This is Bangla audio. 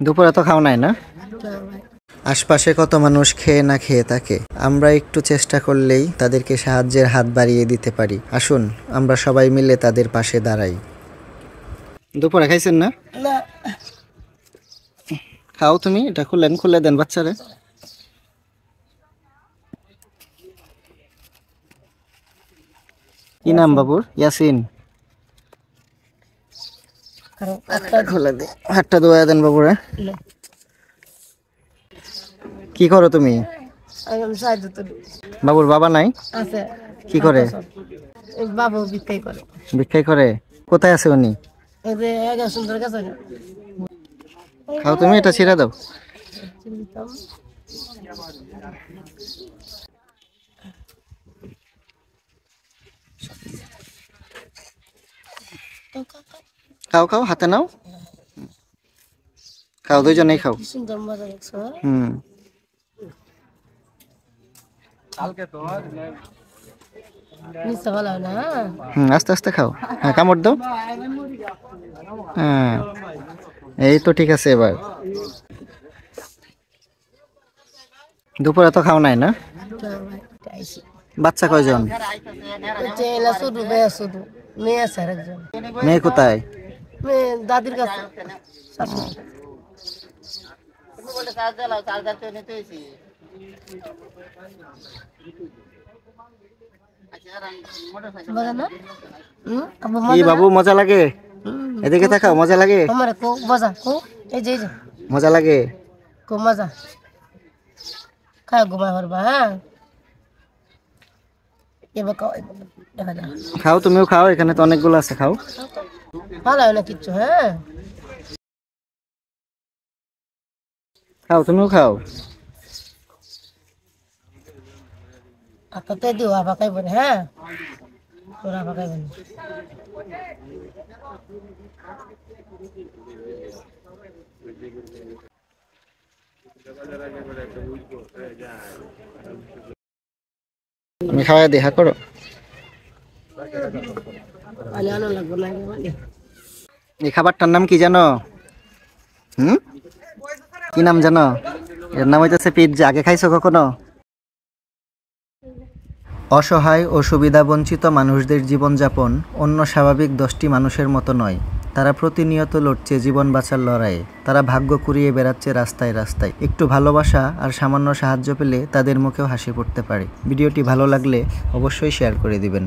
দুপুরে তো খাও নাই না? আশপাশে কত মানুষ খেয়ে না খেয়ে থাকে, আমরা একটু চেষ্টা করলেই তাদেরকে সাহায্যের হাত বাড়িয়ে দিতে পারি। আসুন আমরা সবাই মিলে তাদের পাশে দাঁড়াই। দুপুরে খাইছেন না? খাও তুমি, এটা খুলে দেন বাচ্চারে। কি নাম বাবুর? ইয়াসিন। খুলে দে, হাতটা ধোয়া দেন বাবুরে। কি করো তুমি? বাবুর বাবা নাই? কি করে? বাবু বিক্রি করে। ভিক্ষাই করে? কোথায় আছে উনি? খাও তুমি, এটা ছিঁড়ে দাও। খাও খাও, হাতে নাও, খাও, দুইজনেই খাও। হুম, আস্তে আস্তে খাও। হ্যাঁ, কামড় দাও। হ্যাঁ, এই তো ঠিক আছে। এবার দুপুরে তো খাও নাই না? বাচ্চা কয়জন? মেয়ে কোথায়? দাদির কাছে। কি বাবু, মজা লাগে? এদিকে তাকাও, মজা লাগে? মজা লাগে? খুব মজা। খাও, ঘুমায় পারবা। হ্যাঁ, এবার খাও, তুমিও খাও, এখানে তো অনেকগুলো আছে, খাও। ভালো হয় না কিচ্ছু। হ্যাঁ, খাও, তুমিও খাও। আপাতে দিও, আপা খাইব না। হ্যাঁ, তোর আপা খাইব না। আমি খাওয়াই দেখা করো। এই খাবারটার নাম কি জানো? কি নাম জানো? এর নাম হইতেছে পিৎজা। আগে খাইছো কখনো? অসহায় ও সুবিধাবঞ্চিত মানুষদের জীবনযাপন অন্য স্বাভাবিক 10টি মানুষের মতো নয়। তারা প্রতিনিয়ত লড়ছে জীবন বাঁচার লড়াইয়ে। তারা ভাগ্য কুড়িয়ে বেড়াচ্ছে রাস্তায় রাস্তায়। একটু ভালোবাসা আর সামান্য সাহায্য পেলে তাদের মুখেও হাসি ফুটতে পারে। ভিডিওটি ভালো লাগলে অবশ্যই শেয়ার করে দিবেন।